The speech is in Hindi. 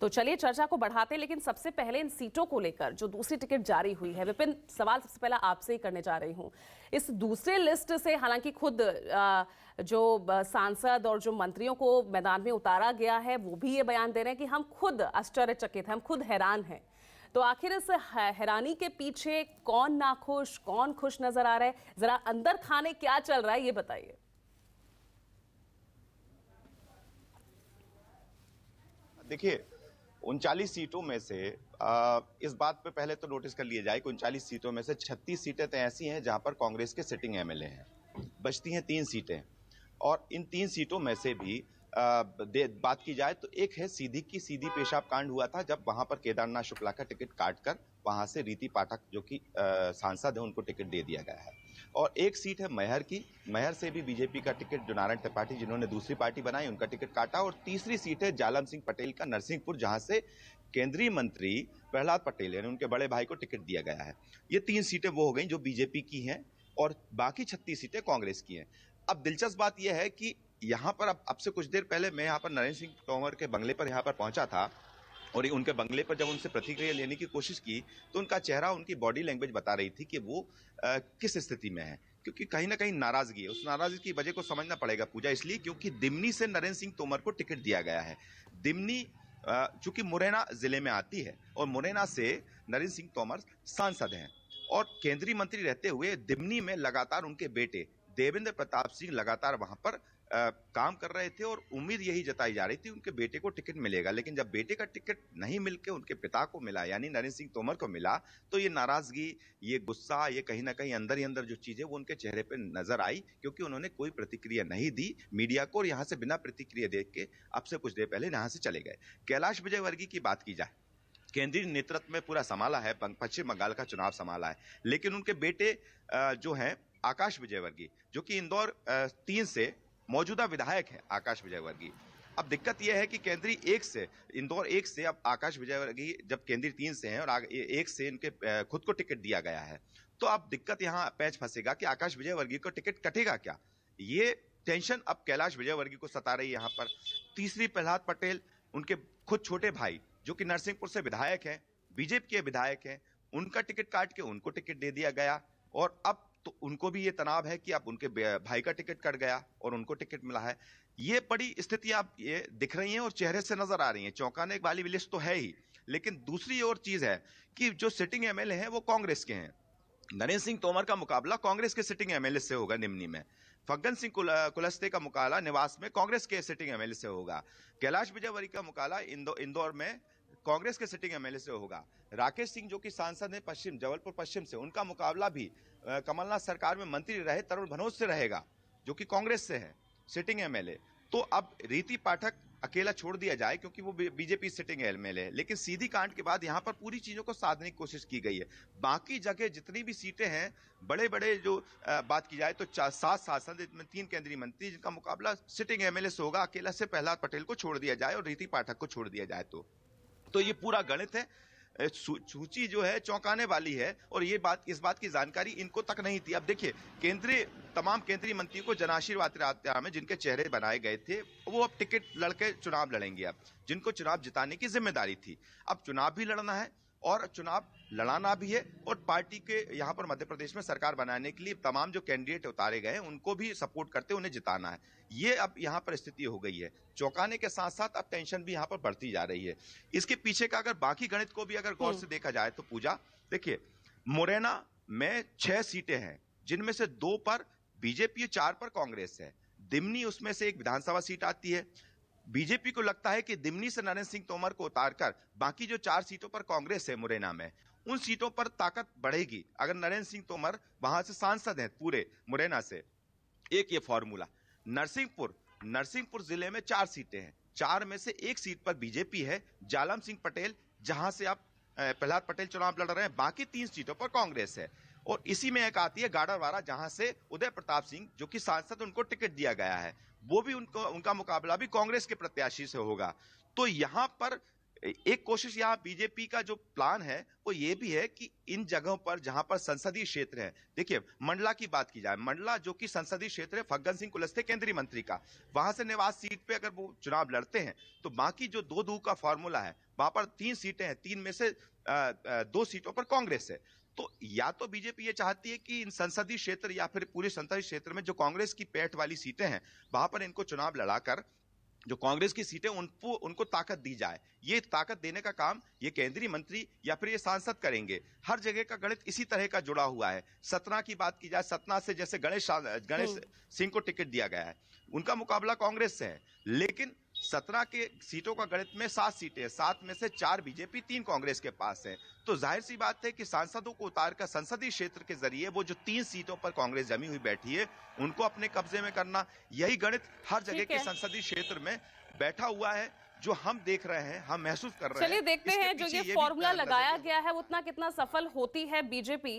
तो चलिए चर्चा को बढ़ाते, लेकिन सबसे पहले इन सीटों को लेकर जो दूसरी टिकट जारी हुई है, विपिन, सवाल सबसे पहला आपसे ही करने जा रही हूं। इस दूसरे लिस्ट से हालांकि खुद जो सांसद और जो मंत्रियों को मैदान में उतारा गया है वो भी ये बयान दे रहे हैं कि हम खुद आश्चर्यचकित हैं, हम खुद हैरान हैं। तो आखिर इस हैरानी के पीछे कौन नाखुश, कौन खुश नजर आ रहा है? जरा अंदर खाने क्या चल रहा है ये बताइए। देखिए, 39 सीटों में से इस बात पे पहले तो नोटिस कर लिया जाए कि 39 सीटों में से 36 सीटें तो ऐसी हैं जहां पर कांग्रेस के सिटिंग एमएलए हैं, बचती हैं 3 सीटें। और इन 3 सीटों में से भी बात की जाए तो एक है सीधी की सीधी पेशाब कांड हुआ था, जब वहां पर केदारनाथ शुक्ला का टिकट काटकर वहां से रीति पाठक जो कि सांसद है उनको टिकट दे दिया गया है। और एक सीट है मैहर की, मैहर से भी बीजेपी का टिकट जो नारायण त्रिपाठी जिन्होंने दूसरी पार्टी बनाई उनका टिकट काटा। और तीसरी सीट है जालम सिंह पटेल का नरसिंहपुर, जहां से केंद्रीय मंत्री प्रहलाद पटेल यानी उनके बड़े भाई को टिकट दिया गया है। ये 3 सीटें वो हो गई जो बीजेपी की हैं और बाकी 36 सीटें कांग्रेस की हैं। अब दिलचस्प बात यह है कि यहाँ पर अब से कुछ देर पहले मैं यहाँ पर नरेंद्र सिंह तोमर के बंगले पर यहाँ पर पहुंचा था और उनके बंगले पर जब उनसे प्रतिक्रिया लेने की कोशिश की तो उनका चेहरा, उनकी बॉडी लैंग्वेज बता रही थी कि वो किस स्थिति में है, क्योंकि कहीं ना कहीं नाराजगी है। उस नाराजगी की वजह को समझना पड़ेगा पूजा, इसलिए क्योंकि दिमनी से नरेंद्र सिंह तोमर को टिकट दिया गया है। दिमनी चूंकि मुरैना जिले में आती है और मुरैना से नरेंद्र सिंह तोमर सांसद हैं और केंद्रीय मंत्री रहते हुए दिमनी में लगातार उनके बेटे देवेंद्र प्रताप सिंह लगातार वहां पर काम कर रहे थे और उम्मीद यही जताई जा रही थी उनके बेटे को टिकट मिलेगा। लेकिन जब बेटे का टिकट नहीं मिलके उनके पिता को मिला यानी नरेंद्र सिंह तोमर को मिला तो ये नाराजगी, ये गुस्सा, ये कहीं ना कहीं अंदर ही अंदर जो चीजें वो उनके चेहरे पे नजर आई, क्योंकि उन्होंने कोई प्रतिक्रिया नहीं दी मीडिया को और यहाँ से बिना प्रतिक्रिया देख के अब से कुछ देर पहले यहाँ से चले गए। कैलाश विजयवर्गीय की बात की जाए, केंद्रीय नेतृत्व में पूरा संभाला है, पश्चिम बंगाल का चुनाव संभाला है, लेकिन उनके बेटे जो हैं आकाश विजयवर्गीय जो कि इंदौर 3 से मौजूदा विधायक है आकाश विजयवर्गीय। अब दिक्कत यह है कि केंद्रीय 1 से, इंदौर 1 से अब आकाश विजयवर्गीय जब केंद्रीय 3 से हैं और 1 से इनके खुद को टिकट दिया गया है, तो अब दिक्कत यहाँ पैच फंसेगा कि आकाश विजयवर्गीय को टिकट कटेगा क्या। ये टेंशन अब कैलाश विजयवर्गीय को सता रही है यहाँ पर। तीसरी प्रहलाद पटेल, उनके खुद छोटे भाई जो कि नरसिंहपुर से विधायक हैं, बीजेपी के विधायक हैं, उनका टिकट काट के उनको टिकट दे दिया गया और अब तो उनको भी ये तनाव है कि अब उनके भाई का टिकट कट गया और उनको टिकट मिला है। ये बड़ी स्थितियां अब ये दिख रही हैं और चेहरे से नजर आ रही हैं। चौंकाने वाली लिस्ट तो है ही, लेकिन दूसरी और चीज है कि जो सिटिंग एमएलए हैं वो कांग्रेस के हैं। नरेंद्र सिंह तोमर का मुकाबला कांग्रेस के सिटिंग एमएलए से होगा निमनी में। फग्गन सिंह कुलस्ते का मुकाबला निवास में कांग्रेस के सिटिंग एमएलए से होगा। कैलाश विजयवर्गीय का मुकाबला इंदौर में कांग्रेस के सिटिंग एमएलए से होगा। राकेश सिंह जो कि सांसद हैं जबलपुर पश्चिम से, उनका मुकाबला भी कमलनाथ सरकार में मंत्री रहे तरुण भनोत से रहेगा जो कि कांग्रेस से है सिटिंग एमएलए। तो अब रीति पाठक अकेला छोड़ दिया जाए क्योंकि वो बीजेपी सिटिंग एमएलए है, लेकिन सीधी कांड के बाद यहाँ पर पूरी चीजों को साधने की कोशिश की गई है। बाकी जगह जितनी भी सीटें हैं, बड़े बड़े जो बात की जाए तो 7 सांसद, 3 केंद्रीय मंत्री, जिनका मुकाबला सिटिंग एमएलए से होगा। अकेला से प्रहलाद पटेल को छोड़ दिया जाए और रीति पाठक को छोड़ दिया जाए तो ये पूरा गणित है। सूची जो है चौंकाने वाली है और ये बात, इस बात की जानकारी इनको तक नहीं थी। अब देखिए, तमाम केंद्रीय मंत्रियों को जनाशीर्वाद यात्रा में जिनके चेहरे बनाए गए थे वो अब टिकट लड़के चुनाव लड़ेंगे। अब जिनको चुनाव जिताने की जिम्मेदारी थी, अब चुनाव भी लड़ना है और चुनाव लड़ाना भी है और पार्टी के यहाँ पर मध्य प्रदेश में सरकार बनाने के लिए तमाम जो कैंडिडेट उतारे गए हैं उनको भी सपोर्ट करते उन्हें जिताना है। ये अब यहाँ पर स्थिति हो गई है। चौंकाने के साथ साथ अब टेंशन भी यहाँ पर बढ़ती जा रही है। इसके पीछे का अगर बाकी गणित को भी अगर गौर से देखा जाए तो पूजा, देखिए, मुरैना में 6 सीटें हैं जिनमें से 2 पर बीजेपी, 4 पर कांग्रेस है। दिमनी उसमें से एक विधानसभा सीट आती है। बीजेपी को लगता है कि दिमनी से नरेंद्र सिंह तोमर को उतारकर बाकी जो 4 सीटों पर कांग्रेस है मुरैना में, उन सीटों पर ताकत बढ़ेगी अगर नरेंद्र सिंह तोमर वहां से सांसद हैं पूरे मुरैना से। एक ये फॉर्मूला। नरसिंहपुर जिले में 4 सीटें हैं, 4 में से एक सीट पर बीजेपी है, जालम सिंह पटेल, जहां से अब प्रहलाद पटेल चुनाव लड़ रहे हैं। बाकी 3 सीटों पर कांग्रेस है और इसी में एक आती है गाडरवारा, जहां से उदय प्रताप सिंह जो कि सांसद, उनको टिकट दिया गया है। वो भी उनका मुकाबला भी कांग्रेस के प्रत्याशी से होगा। तो यहां पर एक कोशिश यहाँ बीजेपी का जो प्लान है वो ये भी है कि इन जगहों पर जहां पर संसदीय क्षेत्र है, देखिए मंडला की बात की जाए, मंडला जो कि संसदीय क्षेत्र है फग्गन सिंह कुलस्ते केंद्रीय मंत्री का, वहां से निवास सीट पे अगर वो चुनाव लड़ते हैं तो बाकी जो 2-2 का फॉर्मूला है वहां पर 3 सीटें हैं, 3 में से 2 सीटों पर कांग्रेस है। तो या तो बीजेपी ये चाहती है कि इन संसदीय क्षेत्र या फिर पूरे संसदीय क्षेत्र में जो कांग्रेस की पैठ वाली सीटें हैं वहां पर इनको चुनाव लड़ाकर जो कांग्रेस की सीटें उनको ताकत दी जाए। ये ताकत देने का काम ये केंद्रीय मंत्री या फिर ये सांसद करेंगे। हर जगह का गणित इसी तरह का जुड़ा हुआ है। सतना की बात की जाए, सतना से जैसे गणेश सिंह को टिकट दिया गया है, उनका मुकाबला कांग्रेस से है, लेकिन सतना के सीटों का गणित में 7 सीटें हैं, 7 में से 4 बीजेपी, 3 कांग्रेस के पास है। तो जाहिर सी बात है कि सांसदों को उतारकर संसदीय क्षेत्र के जरिए वो जो 3 सीटों पर कांग्रेस जमी हुई बैठी है उनको अपने कब्जे में करना, यही गणित हर जगह के संसदीय क्षेत्र में बैठा हुआ है, जो हम देख रहे हैं, हम महसूस कर रहे हैं। चलिए देखते हैं जो ये फॉर्मूला लगाया गया है उतना कितना सफल होती है बीजेपी।